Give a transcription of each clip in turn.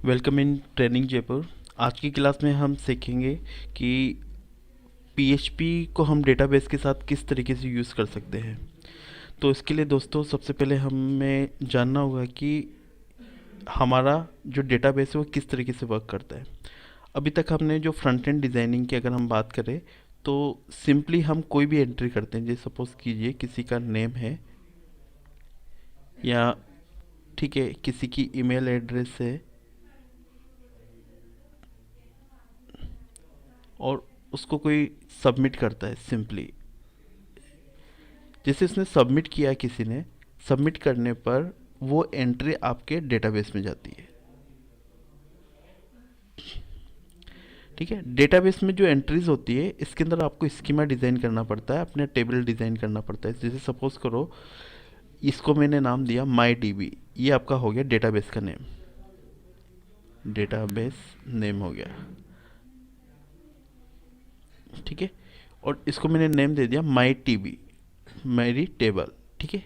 Welcome in training Jaipur. आज की class में हम सीखेंगे कि पीएचपी को हम डेटाबेस के साथ किस तरीके से यूज़ कर सकते हैं। तो इसके लिए दोस्तों सबसे पहले हमें जानना होगा कि हमारा जो डेटाबेस है वो किस तरीके से वर्क करता है। अभी तक हमने जो फ्रंट एंड डिज़ाइनिंग की अगर हम बात करें तो सिंपली हम कोई भी एंट्री करते हैं। जैसे सपोज़ कीजिए किसी का नेम है या ठीक है किसी की ईमेल एड्रेस है और उसको कोई सबमिट करता है। सिंपली जैसे उसने सबमिट किया किसी ने, सबमिट करने पर वो एंट्री आपके डेटाबेस में जाती है। ठीक है, डेटाबेस में जो एंट्रीज होती है इसके अंदर आपको स्कीमा डिज़ाइन करना पड़ता है, अपने टेबल डिज़ाइन करना पड़ता है। जैसे सपोज करो इसको मैंने नाम दिया माई डीबी, ये आपका हो गया डेटाबेस का नेम, डेटाबेस नेम हो गया। ठीक है, और इसको मैंने नेम दे दिया माई टीबी, मेरी टेबल। ठीक है,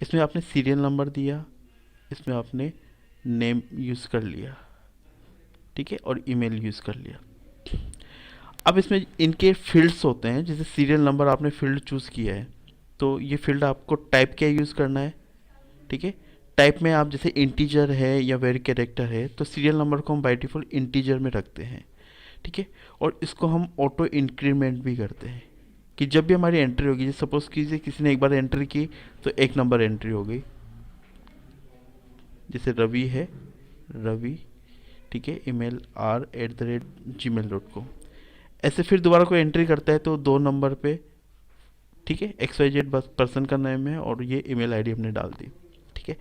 इसमें आपने सीरियल नंबर दिया, इसमें आपने नेम यूज़ कर लिया, ठीक है, और ईमेल यूज़ कर लिया। अब इसमें इनके फील्ड्स होते हैं। जैसे सीरियल नंबर आपने फील्ड चूज़ किया है तो ये फील्ड आपको टाइप क्या यूज़ करना है। ठीक है, टाइप में आप जैसे इंटीजर है या वेरी कैरेक्टर है तो सीरियल नंबर को हम बाई डिफ़ॉल्ट इंटीजर में रखते हैं। ठीक है, और इसको हम ऑटो इंक्रीमेंट भी करते हैं कि जब भी हमारी एंट्री होगी, जैसे सपोज कीजिए किसी ने एक बार एंट्री की तो एक नंबर एंट्री हो गई। जैसे रवि है, रवि, ठीक है, ईमेल r@gmail.com। ऐसे फिर दोबारा कोई एंट्री करता है तो 2 नंबर पे, ठीक है, XYZ बस पर्सन का नेम है और ये ईमेल आईडी हमने डाल दी। ठीक है,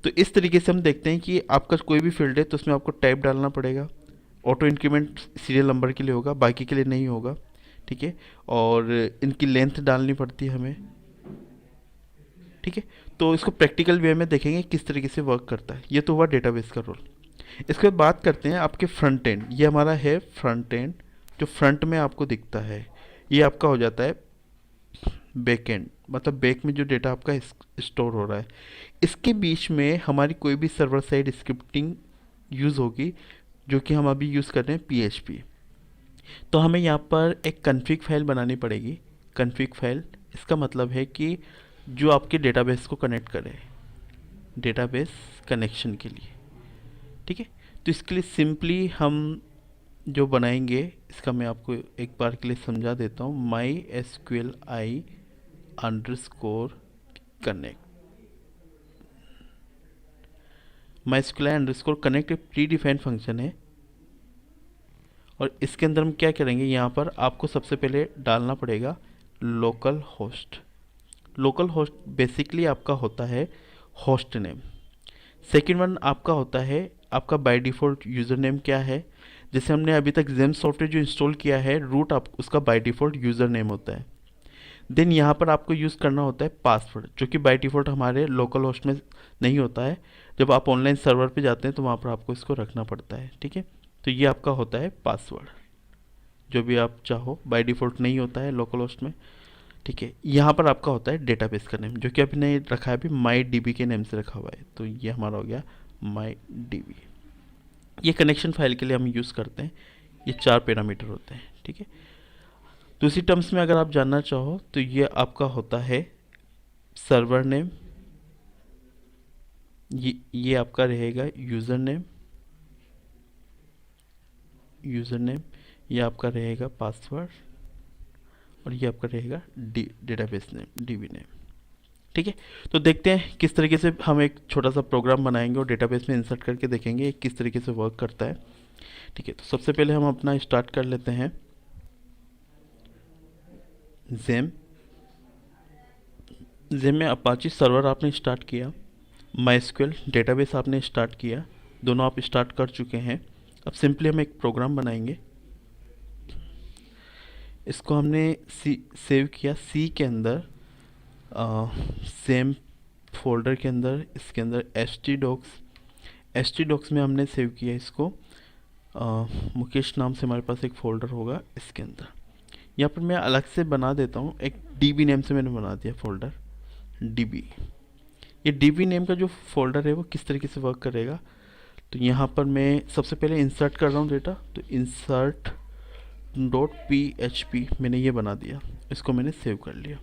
तो इस तरीके से हम देखते हैं कि आपका कोई भी फील्ड है तो उसमें आपको टाइप डालना पड़ेगा। ऑटो इंक्रीमेंट सीरियल नंबर के लिए होगा, बाकी के लिए नहीं होगा। ठीक है, और इनकी लेंथ डालनी पड़ती है हमें। ठीक है, तो इसको प्रैक्टिकल वे में देखेंगे किस तरीके से वर्क करता है। ये तो हुआ डेटाबेस का रोल। इसके बाद बात करते हैं आपके फ्रंट एंड। ये हमारा है फ्रंट एंड, जो फ्रंट में आपको दिखता है ये आपका हो जाता है बैक एंड, मतलब बैक में जो डेटा आपका स्टोर हो रहा है। इसके बीच में हमारी कोई भी सर्वर साइड स्क्रिप्टिंग यूज़ होगी, जो कि हम अभी यूज़ कर रहे हैं पीएचपी। तो हमें यहाँ पर एक कन्फिग फाइल बनानी पड़ेगी। कन्फिग फाइल इसका मतलब है कि जो आपके डेटाबेस को कनेक्ट करे, डेटाबेस कनेक्शन के लिए। ठीक है, तो इसके लिए सिंपली हम जो बनाएंगे इसका मैं आपको एक बार के लिए समझा देता हूँ। My SQL I underscore connect, my SQL I underscore connect एक प्री डिफाइंड फंक्शन है और इसके अंदर हम क्या करेंगे, यहाँ पर आपको सबसे पहले डालना पड़ेगा local host. Local host basically आपका होता है होस्ट नेम। सेकेंड वन आपका होता है आपका बाय डिफ़ॉल्ट यूज़र नेम क्या है। जैसे हमने अभी तक जेम सॉफ्टवेयर जो इंस्टॉल किया है, रूट आप उसका बाय डिफ़ॉल्ट यूज़र नेम होता है। देन यहाँ पर आपको यूज़ करना होता है पासवर्ड, जो कि बाय डिफ़ॉल्ट हमारे लोकल होस्ट में नहीं होता है। जब आप ऑनलाइन सर्वर पे जाते हैं तो वहाँ पर आपको इसको रखना पड़ता है। ठीक है, तो ये आपका होता है पासवर्ड, जो भी आप चाहो, बाय डिफ़ॉल्ट नहीं होता है लोकल होस्ट में। ठीक है, यहाँ पर आपका होता है डेटाबेस का नेम, जो कि अभी नहीं रखा है, अभी माई डीबी के नेम से रखा हुआ है। तो ये हमारा हो गया माई डीबी। ये कनेक्शन फाइल के लिए हम यूज़ करते हैं। ये 4 पैरामीटर होते हैं। ठीक है, दूसरी टर्म्स में अगर आप जानना चाहो तो ये आपका होता है सर्वर नेम, ये आपका रहेगा यूज़र नेम, यूज़र नेम, ये आपका रहेगा पासवर्ड और ये आपका रहेगा डेटाबेस नेम, डीबी नेम। ठीक है, तो देखते हैं किस तरीके से हम एक छोटा सा प्रोग्राम बनाएंगे और डेटाबेस में इंसर्ट करके देखेंगे किस तरीके से वर्क करता है। ठीक है, तो सबसे पहले हम अपना स्टार्ट कर लेते हैं जेम। जेम में अपाची सर्वर आपने स्टार्ट किया, माईएसक्यूएल डेटाबेस आपने स्टार्ट किया, दोनों आप स्टार्ट कर चुके हैं। अब सिंपली हम एक प्रोग्राम बनाएंगे। इसको हमने सेव किया सी के अंदर, सेम फोल्डर के अंदर, इसके अंदर htdocs में हमने सेव किया इसको। मुकेश नाम से हमारे पास एक फ़ोल्डर होगा इसके अंदर। यहाँ पर मैं अलग से बना देता हूँ, एक db नेम से मैंने बना दिया फ़ोल्डर db। ये db नेम का जो फोल्डर है वो किस तरीके से वर्क करेगा, तो यहाँ पर मैं सबसे पहले इंसर्ट कर रहा हूँ डेटा, तो insert dot P H P मैंने ये बना दिया, इसको मैंने सेव कर लिया।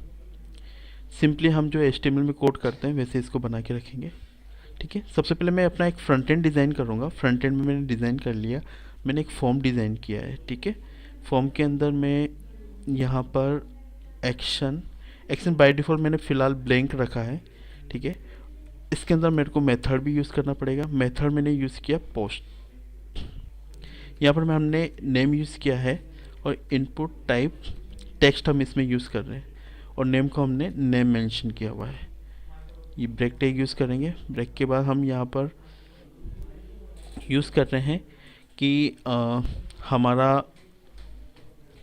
सिंपली हम जो HTML में कोड करते हैं वैसे इसको बना के रखेंगे। ठीक है, सबसे पहले मैं अपना एक फ्रंट एंड डिज़ाइन करूँगा। फ्रंट एंड में मैंने डिज़ाइन कर लिया, मैंने एक फॉर्म डिज़ाइन किया है। ठीक है, फॉर्म के अंदर मैं यहाँ पर एक्शन एक्शन बाय डिफ़ॉल्ट मैंने फ़िलहाल ब्लैंक रखा है। ठीक है, इसके अंदर मेरे को मेथड भी यूज़ करना पड़ेगा। मेथड मैंने यूज़ किया पोस्ट, यहाँ पर मैं हमने नेम यूज़ किया है, और इनपुट टाइप टेक्स्ट हम इसमें यूज़ कर रहे हैं, और नेम को हमने नेम मेंशन किया हुआ है। ये ब्रेक टैग यूज़ करेंगे। ब्रेक के बाद हम यहाँ पर यूज़ कर रहे हैं कि हमारा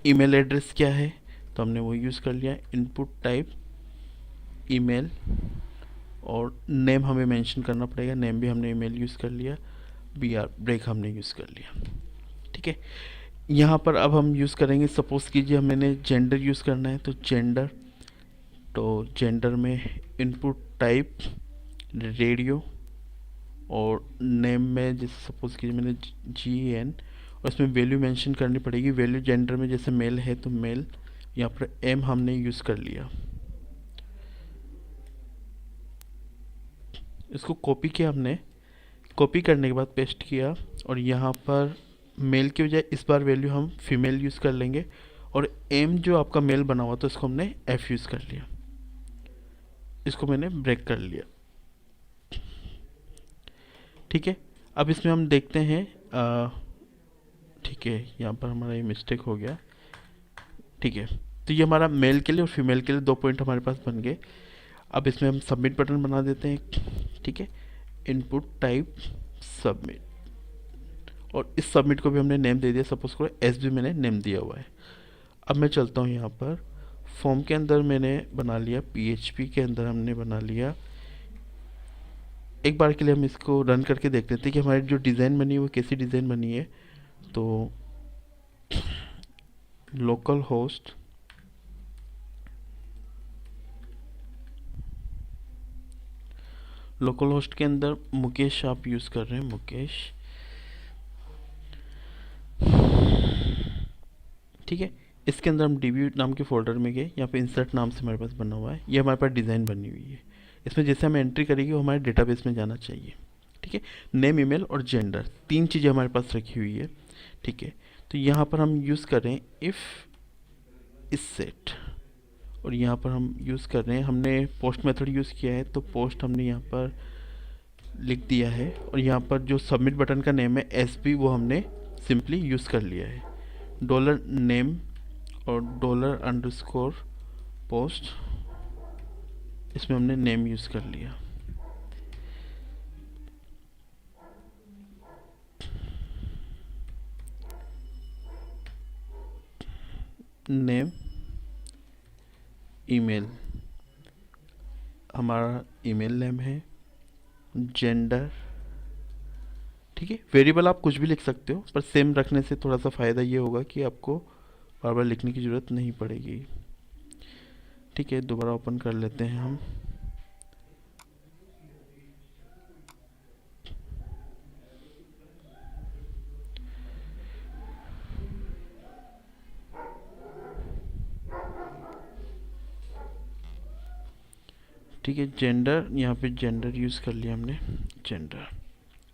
ईमेल एड्रेस क्या है, तो हमने वो यूज़ कर लिया। इनपुट टाइप ईमेल, और नेम हमें मेंशन करना पड़ेगा, नेम भी हमने ईमेल यूज़ कर लिया। BR ब्रेक हमने यूज़ कर लिया। ठीक है, यहाँ पर अब हम यूज़ करेंगे, सपोज़ कीजिए मैंने जेंडर यूज़ करना है, तो जेंडर, तो जेंडर में इनपुट टाइप रेडियो, और नेम में जैसे सपोज़ कीजिए मैंने GN, और इसमें वैल्यू मेंशन करनी पड़ेगी। वैल्यू जेंडर में जैसे मेल है तो मेल, यहाँ पर M हमने यूज़ कर लिया। इसको कॉपी किया हमने, कॉपी करने के बाद पेस्ट किया, और यहाँ पर मेल की बजाय इस बार वैल्यू हम फीमेल यूज़ कर लेंगे, और M जो आपका मेल बना हुआ तो इसको हमने F यूज़ कर लिया। इसको मैंने ब्रेक कर लिया। ठीक है, अब इसमें हम देखते हैं, ठीक है यहाँ पर हमारा ये मिस्टेक हो गया। ठीक है, तो ये हमारा मेल के लिए और फीमेल के लिए 2 पॉइंट हमारे पास बन गए। अब इसमें हम सबमिट बटन बना देते हैं। ठीक है, इनपुट टाइप सबमिट, और इस सबमिट को भी हमने नेम दे दिया, सपोज करो SB मैंने नेम दिया हुआ है। अब मैं चलता हूँ यहाँ पर फॉर्म के अंदर मैंने बना लिया, PHP के अंदर हमने बना लिया। एक बार के लिए हम इसको रन करके देख लेते हैं कि हमारी जो डिज़ाइन बनी है वो कैसी डिज़ाइन बनी है। तो लोकल होस्ट के अंदर मुकेश आप यूज़ कर रहे हैं, मुकेश। ठीक है, इसके अंदर हम DB नाम के फोल्डर में गए, यहाँ पे इंसर्ट नाम से हमारे पास बना हुआ है, ये हमारे पास डिज़ाइन बनी हुई है। इसमें जैसे हम एंट्री करेंगे वो हमारे डेटाबेस में जाना चाहिए। ठीक है, नेम, ईमेल और जेंडर, 3 चीज़ें हमारे पास रखी हुई है। ठीक है, तो यहाँ पर हम यूज़ कर रहे हैं इफ़ इस सेट, और यहाँ पर हम यूज़ कर रहे हैं, हमने पोस्ट मेथड यूज़ किया है, तो पोस्ट हमने यहाँ पर लिख दिया है, और यहाँ पर जो सबमिट बटन का नेम है SB वो हमने सिंपली यूज़ कर लिया है। $नेम और $_ पोस्ट, इसमें हमने नेम यूज़ कर लिया। नेम, ईमेल, हमारा ईमेल नेम है, जेंडर। ठीक है, वेरिएबल आप कुछ भी लिख सकते हो, पर सेम रखने से थोड़ा सा फ़ायदा ये होगा कि आपको बार बार लिखने की ज़रूरत नहीं पड़ेगी। ठीक है, दोबारा ओपन कर लेते हैं हम। ठीक है, जेंडर, यहाँ पे जेंडर यूज़ कर लिया हमने, जेंडर।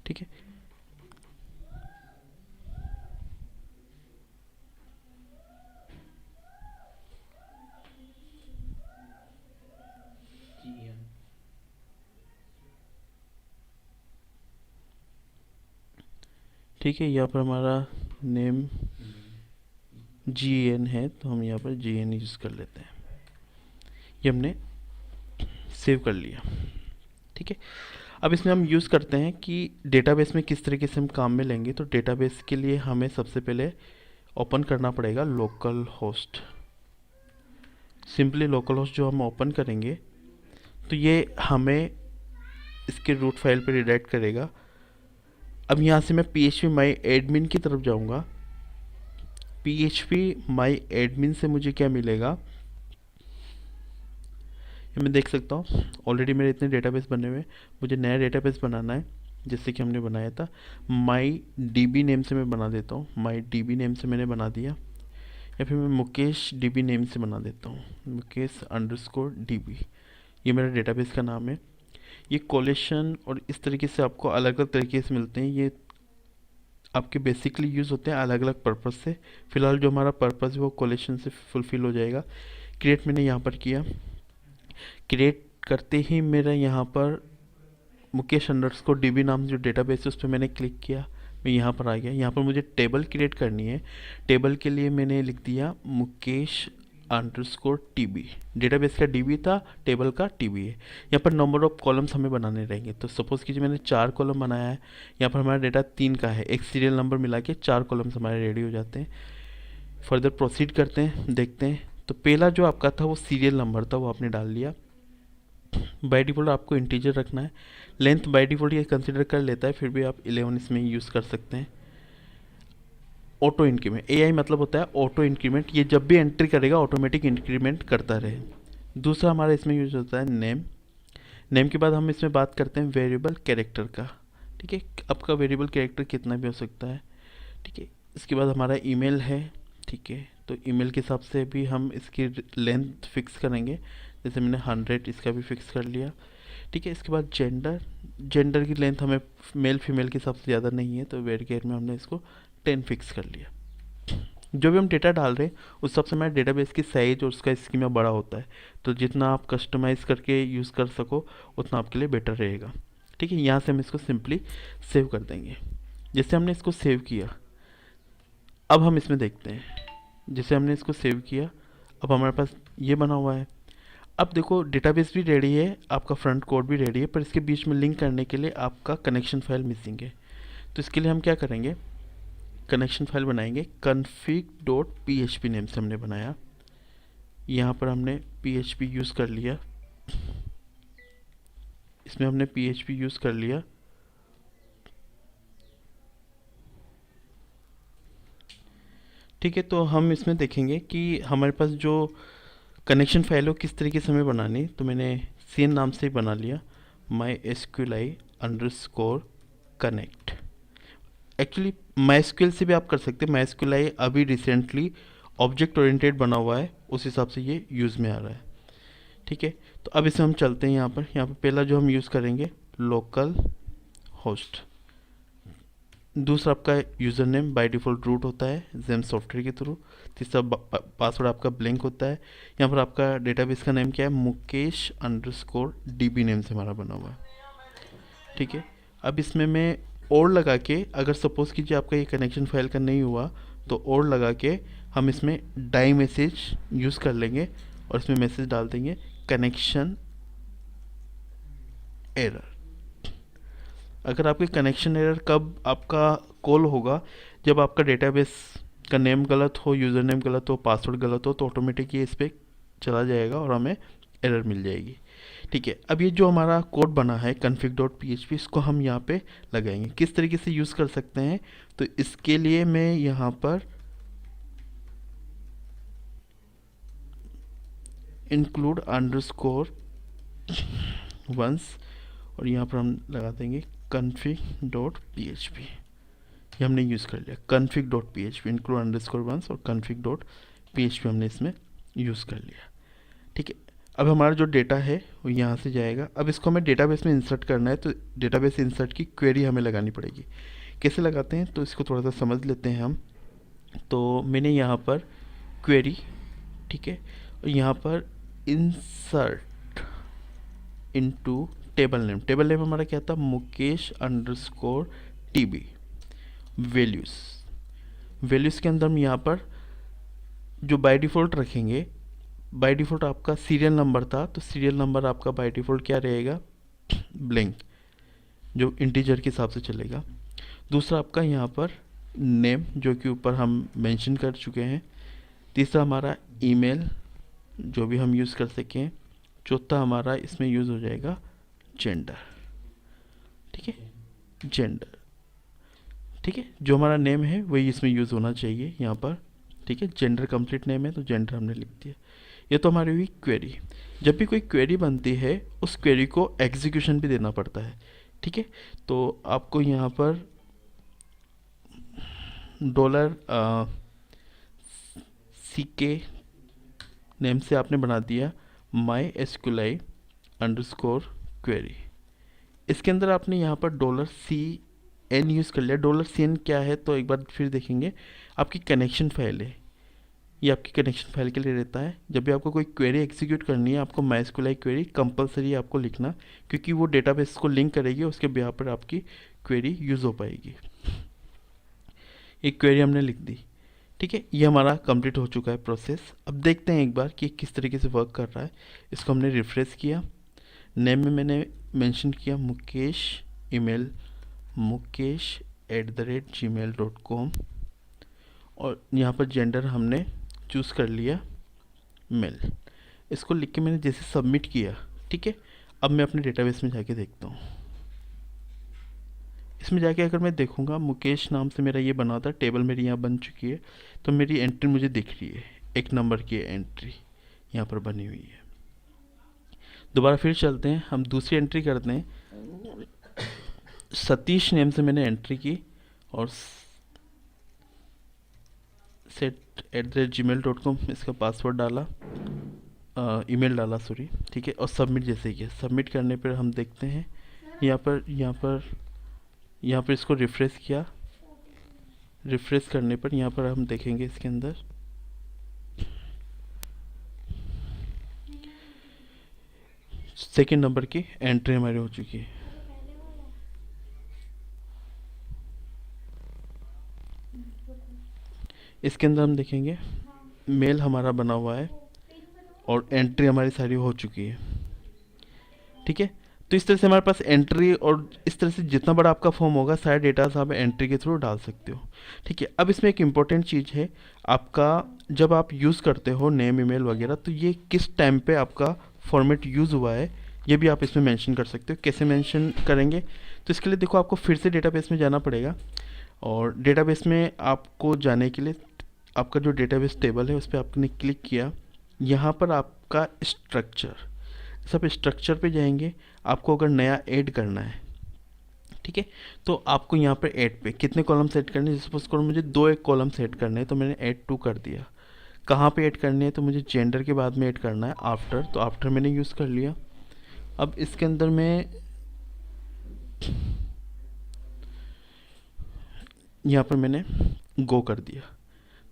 ठीक है, ठीक है, यहाँ पर हमारा नेम GN है, तो हम यहाँ पर GN यूज़ कर लेते हैं। ये हमने सेव कर लिया। ठीक है, अब इसमें हम यूज़ करते हैं कि डेटाबेस में किस तरीके से हम काम में लेंगे। तो डेटाबेस के लिए हमें सबसे पहले ओपन करना पड़ेगा local host. Simply local host जो हम ओपन करेंगे तो ये हमें इसके रूट फाइल पे रिडायरेक्ट करेगा। अब यहाँ से मैं PHP माई एडमिन की तरफ जाऊँगा। PHP माई एडमिन से मुझे क्या मिलेगा, ये मैं देख सकता हूँ। ऑलरेडी मेरे इतने डेटाबेस बने हुए हैं, मुझे नया डेटाबेस बनाना है। जैसे कि हमने बनाया था माई डीबी नेम से मैं बना देता हूँ, माई डीबी नेम से मैंने बना दिया, या फिर मैं मुकेश डीबी नेम से बना देता हूँ, मुकेश अंडरस्कोर डीबी, ये मेरा डेटाबेस का नाम है। ये कोलेशन और इस तरीके से आपको अलग अलग तरीके से मिलते हैं, ये आपके बेसिकली यूज़ होते हैं अलग अलग पर्पज़ से। फिलहाल जो हमारा पर्पज़ है वो कोलेशन से फुलफ़िल हो जाएगा। क्रिएट मैंने यहाँ पर किया, क्रिएट करते ही मेरा यहाँ पर मुकेश अंडरस्कोर डीबी नाम जो डेटाबेस है उस पर मैंने क्लिक किया, मैं यहाँ पर आ गया। यहाँ पर मुझे टेबल क्रिएट करनी है, टेबल के लिए मैंने लिख दिया मुकेश अंडरस्कोर टीबी, डेटाबेस का डीबी था, टेबल का टीबी है। यहाँ पर नंबर ऑफ कॉलम्स हमें बनाने रहेंगे, तो सपोज़ कीजिए मैंने 4 कॉलम बनाया है, यहाँ पर हमारा डेटा 3 का है, एक सीरियल नंबर मिला के 4 कॉलम्स हमारे रेडी हो जाते हैं। फर्दर प्रोसीड करते हैं, देखते हैं। तो पहला जो आपका था वो सीरियल नंबर था, वो आपने डाल लिया। बाय डिफ़ॉल्ट आपको इंटीजर रखना है, लेंथ बाय डिफ़ॉल्ट ये कंसिडर कर लेता है, फिर भी आप 11 इसमें यूज़ कर सकते हैं। ऑटो इंक्रीमेंट, एआई मतलब होता है ऑटो इंक्रीमेंट, ये जब भी एंट्री करेगा ऑटोमेटिक इंक्रीमेंट करता रहे। दूसरा हमारा इसमें यूज होता है नेम, नेम के बाद हम इसमें बात करते हैं वेरिएबल कैरेक्टर का, ठीक है, आपका वेरिएबल कैरेक्टर कितना भी हो सकता है, ठीक है। इसके बाद हमारा ईमेल है, ठीक है, तो ईमेल के हिसाब से भी हम इसकी लेंथ फिक्स करेंगे, जैसे मैंने 100 इसका भी फिक्स कर लिया, ठीक है। इसके बाद जेंडर, जेंडर की लेंथ हमें मेल फीमेल के हिसाब से ज़्यादा नहीं है, तो वेर केयर में हमने इसको 10 फिक्स कर लिया। जो भी हम डेटा डाल रहे हैं उस हिसाब से हमारे डेटाबेस की साइज और उसका स्कीमा बड़ा होता है, तो जितना आप कस्टमाइज़ करके यूज़ कर सको उतना आपके लिए बेटर रहेगा, ठीक है। यहाँ से हम इसको सिंपली सेव कर देंगे। जैसे हमने इसको सेव किया, अब हम इसमें देखते हैं, जैसे हमने इसको सेव किया अब हमारे पास ये बना हुआ है। अब देखो डेटाबेस भी रेडी है, आपका फ्रंट कोड भी रेडी है, पर इसके बीच में लिंक करने के लिए आपका कनेक्शन फाइल मिसिंग है। तो इसके लिए हम क्या करेंगे, कनेक्शन फाइल बनाएंगे, config.php नेम से हमने बनाया, यहाँ पर हमने php यूज़ कर लिया, इसमें हमने php यूज़ कर लिया। ठीक है, तो हम इसमें देखेंगे कि हमारे पास जो कनेक्शन फाइल है वो किस तरीके से हमें बनानी, तो मैंने सेम नाम से ही बना लिया, mysqli_connect। एक्चुअली MySQL से भी आप कर सकते हैं, MySQL अभी रिसेंटली ऑब्जेक्ट ओरिएंटेड बना हुआ है, उस हिसाब से ये यूज़ में आ रहा है, ठीक है। तो अब इसे हम चलते हैं यहाँ पर पहला जो हम यूज़ करेंगे लोकल होस्ट, दूसरा आपका user name by default root होता है जेम सॉफ्टवेयर के थ्रू, तीसरा पासवर्ड आपका ब्लैंक होता है। यहाँ पर आपका डेटाबेस का नेम क्या है, मुकेश अंडरस्कोर डीबी नेम से हमारा बना हुआ है, ठीक है। अब इसमें मैं और लगा के, अगर सपोज़ कीजिए आपका ये कनेक्शन फाइल का नहीं हुआ तो और लगा के हम इसमें डाई मैसेज यूज़ कर लेंगे और इसमें मैसेज डाल देंगे कनेक्शन एरर। अगर आपके कनेक्शन एरर कब आपका कॉल होगा, जब आपका डेटाबेस का नेम गलत हो, यूज़र नेम गलत हो, पासवर्ड गलत हो, तो ऑटोमेटिक ये इस पर चला जाएगा और हमें एरर मिल जाएगी, ठीक है। अब ये जो हमारा कोड बना है config.php, इसको हम यहाँ पे लगाएंगे। किस तरीके से यूज़ कर सकते हैं, तो इसके लिए मैं यहाँ पर इंक्लूड अंडरस्कोर वंस और यहाँ पर हम लगा देंगे config.php, ये हमने यूज़ कर लिया config.php, इंक्लूड अंडरस्कोर वंस और config.php हमने इसमें यूज़ कर लिया, ठीक है। अब हमारा जो डेटा है वो यहाँ से जाएगा। अब इसको हमें डेटाबेस में इंसर्ट करना है, तो डेटाबेस इंसर्ट की क्वेरी हमें लगानी पड़ेगी। कैसे लगाते हैं, तो इसको थोड़ा सा समझ लेते हैं हम। तो मैंने यहाँ पर क्वेरी, ठीक है, और यहाँ पर insert into table name, table name हमारा क्या था, Mukesh underscore TB. Values, values के अंदर हम यहाँ पर जो बाय डिफ़ॉल्ट रखेंगे, बाय डिफ़ॉल्ट आपका सीरियल नंबर था, तो सीरियल नंबर आपका बाय डिफ़ॉल्ट क्या रहेगा, ब्लैंक, जो इंटीजर के हिसाब से चलेगा। दूसरा आपका यहाँ पर नेम, जो कि ऊपर हम मेंशन कर चुके हैं। तीसरा हमारा ईमेल, जो भी हम यूज़ कर सकें। चौथा हमारा इसमें यूज़ हो जाएगा जेंडर, ठीक है, जेंडर, ठीक है, जो हमारा नेम है वही इसमें यूज़ होना चाहिए यहाँ पर, ठीक है। जेंडर कंप्लीट नेम है तो जेंडर हमने लिख दिया। ये तो हमारी हुई क्वेरी। जब भी कोई क्वेरी बनती है उस क्वेरी को एग्जीक्यूशन भी देना पड़ता है। ठीक है। तो आपको यहाँ पर डॉलर सी के नेम से आपने बना दिया माई एसक्यूलाई अंडरस्कोर क्वेरी। इसके अंदर आपने यहाँ पर डॉलर सी एन यूज़ कर लिया। डॉलर सी एन क्या है तो एक बार फिर देखेंगे, आपकी कनेक्शन फाइल है। ये आपकी कनेक्शन फाइल के लिए रहता है। जब भी आपको कोई क्वेरी एग्जीक्यूट करनी है, आपको माइस्क्यूलाई क्वेरी कंपलसरी आपको लिखना, क्योंकि वो डेटाबेस को लिंक करेगी, उसके बिहाफ पर आपकी क्वेरी यूज़ हो पाएगी। एक क्वेरी हमने लिख दी, ठीक है। ये हमारा कंप्लीट हो चुका है प्रोसेस। अब देखते हैं एक बार कि किस तरीके से वर्क कर रहा है। इसको हमने रिफ्रेश किया। नेम में मैंने मेंशन किया मुकेश, ईमेल mukesh@gmail.com, और यहाँ पर जेंडर हमने चूज़ कर लिया मेल। इसको लिख के मैंने जैसे सबमिट किया, ठीक है। अब मैं अपने डेटाबेस में जाके देखता हूँ। इसमें जाके अगर मैं देखूँगा, मुकेश नाम से मेरा ये बना था, टेबल मेरी यहाँ बन चुकी है। तो मेरी एंट्री मुझे दिख रही है, 1 नंबर की एंट्री यहाँ पर बनी हुई है। दोबारा फिर चलते हैं, हम दूसरी एंट्री करते हैं। सतीश नेम से मैंने एंट्री की और set@gmail.com इसका पासवर्ड डाला, ईमेल डाला सॉरी, ठीक है। और सबमिट जैसे किया, सबमिट करने पर हम देखते हैं यहाँ पर इसको रिफ्रेश किया। रिफ्रेश करने पर यहाँ पर हम देखेंगे इसके अंदर सेकंड नंबर की एंट्री हमारी हो चुकी है। इसके अंदर हम देखेंगे मेल हमारा बना हुआ है और एंट्री हमारी सारी हो चुकी है, ठीक है। तो इस तरह से हमारे पास एंट्री, और इस तरह से जितना बड़ा आपका फॉर्म होगा सारे डेटास आप एंट्री के थ्रू डाल सकते हो, ठीक है। अब इसमें एक इम्पॉर्टेंट चीज़ है, आपका जब आप यूज़ करते हो नेम, ईमेल वगैरह, तो ये किस टाइम पे आपका फॉर्मेट यूज़ हुआ है ये भी आप इसमें मेंशन कर सकते हो। कैसे मेंशन करेंगे, तो इसके लिए देखो आपको फिर से डेटाबेस में जाना पड़ेगा। और डेटाबेस में आपको जाने के लिए आपका जो डेटाबेस टेबल है उस पर आपने क्लिक किया। यहाँ पर आपका स्ट्रक्चर, सब स्ट्रक्चर पे जाएंगे। आपको अगर नया ऐड करना है, ठीक है, तो आपको यहाँ पर ऐड पे कितने कॉलम सेट करने हैं, सपोज करो मुझे 2 एक कॉलम सेट करने हैं, तो मैंने ऐड 2 कर दिया। कहाँ पे ऐड करने हैं, तो मुझे जेंडर के बाद में ऐड करना है आफ्टर, तो आफ्टर मैंने यूज़ कर लिया। अब इसके अंदर मैं यहाँ पर मैंने गो कर दिया।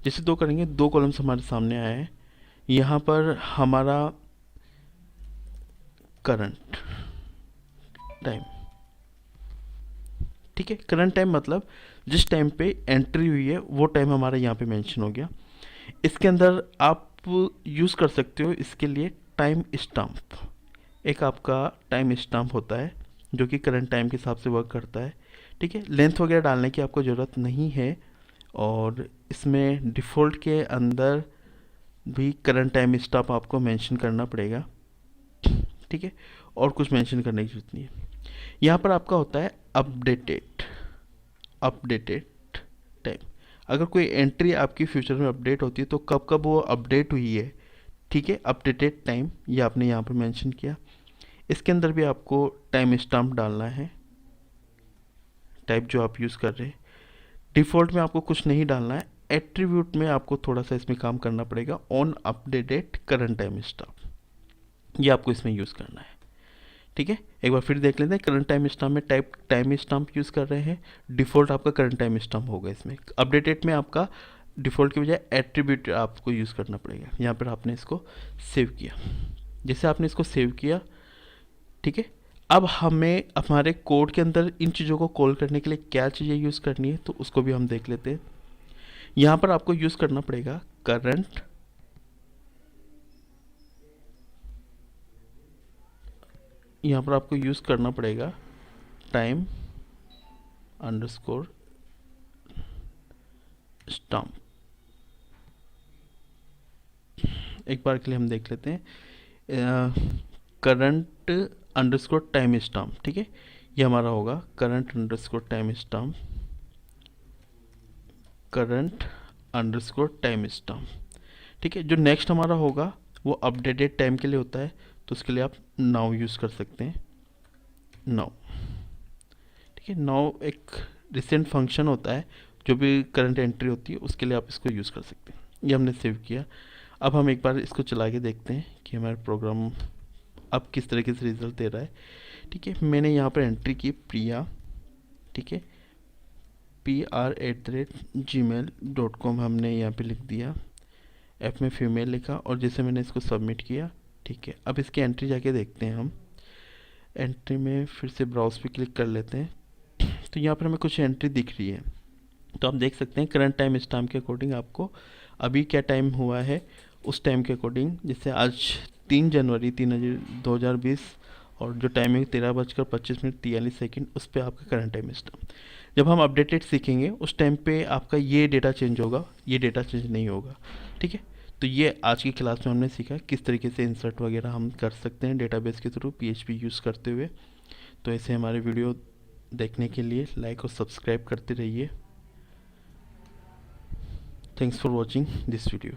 जैसे 2 करेंगे, 2 कॉलम्स हमारे सामने आए हैं। यहाँ पर हमारा करंट टाइम, ठीक है। करंट टाइम मतलब जिस टाइम पे एंट्री हुई है वो टाइम हमारा यहाँ पे मेंशन हो गया। इसके अंदर आप यूज़ कर सकते हो इसके लिए टाइम स्टाम्प। एक आपका टाइम स्टाम्प होता है जो कि करंट टाइम के हिसाब से वर्क करता है, ठीक है। लेंथ वगैरह डालने की आपको ज़रूरत नहीं है, और इसमें डिफ़ॉल्ट के अंदर भी करंट टाइम स्टाम्प आपको मेंशन करना पड़ेगा, ठीक है। और कुछ मेंशन करने की जरूरत नहीं है। यहाँ पर आपका होता है अपडेटेड टाइम। अगर कोई एंट्री आपकी फ्यूचर में अपडेट होती है तो कब कब वो अपडेट हुई है, ठीक है। अपडेटेड टाइम ये आपने यहाँ पर मेंशन किया। इसके अंदर भी आपको टाइम स्टाम्प डालना है, टाइप जो आप यूज़ कर रहे हैं। डिफ़ॉल्ट में आपको कुछ नहीं डालना है, एट्रीब्यूट में आपको थोड़ा सा इसमें काम करना पड़ेगा। On updated current time stamp ये आपको इसमें यूज़ करना है, ठीक है। एक बार फिर देख लेते हैं। करंट टाइम स्टाम्प में टाइप टाइम स्टाम्प यूज़ कर रहे हैं, डिफ़ॉल्ट आपका करंट टाइम स्टाम्प होगा इसमें। अपडेटेड में आपका डिफ़ॉल्ट के बजाय एट्रीब्यूट आपको यूज़ करना पड़ेगा। यहाँ पर आपने इसको सेव किया। जैसे आपने इसको सेव किया, ठीक है। अब हमें हमारे कोड के अंदर इन चीज़ों को कॉल करने के लिए क्या चीज़ें यूज़ करनी है, तो उसको भी हम देख लेते हैं। यहाँ पर आपको यूज़ करना पड़ेगा करंट, यहाँ पर आपको यूज़ करना पड़ेगा टाइम अंडरस्कोर स्टाम्प। एक बार के लिए हम देख लेते हैं। करंट अंडरस्कोर टाइम स्टाम्प, ठीक है। ये हमारा होगा current underscore time stamp, current underscore time stamp, ठीक है। जो नेक्स्ट हमारा होगा वो अपडेटेड टाइम के लिए होता है, तो उसके लिए आप नाउ यूज़ कर सकते हैं, नाउ। ठीक है। नाउ एक रिसेंट फंक्शन होता है, जो भी करंट एंट्री होती है उसके लिए आप इसको यूज़ कर सकते हैं। ये हमने सेव किया। अब हम एक बार इसको चला के देखते हैं कि हमारा प्रोग्राम अब किस तरीके से रिजल्ट दे रहा है। ठीक है, मैंने यहाँ पर एंट्री की प्रिया, ठीक है, PR@gmail.com हमने यहाँ पे लिख दिया, एफ में फीमेल लिखा और जैसे मैंने इसको सबमिट किया। ठीक है, अब इसकी एंट्री जाके देखते हैं हम। एंट्री में फिर से ब्राउज पे क्लिक कर लेते हैं, तो यहाँ पर हमें कुछ एंट्री दिख रही है। तो आप देख सकते हैं करंट टाइम स्टैम्प के अकॉर्डिंग आपको अभी क्या टाइम हुआ है उस टाइम के अकॉर्डिंग, जैसे आज 3 जनवरी 2020 और जो टाइमिंग 13:25 उस पर आपका करंट टाइम स्टैम्प। जब हम अपडेटेड सीखेंगे उस टाइम पे आपका ये डेटा चेंज होगा, ये डेटा चेंज नहीं होगा। ठीक है, तो ये आज की क्लास में हमने सीखा किस तरीके से इंसर्ट वगैरह हम कर सकते हैं डेटाबेस के थ्रू PHP यूज़ करते हुए। तो ऐसे हमारे वीडियो देखने के लिए लाइक और सब्सक्राइब करते रहिए। Thanks for watching this video.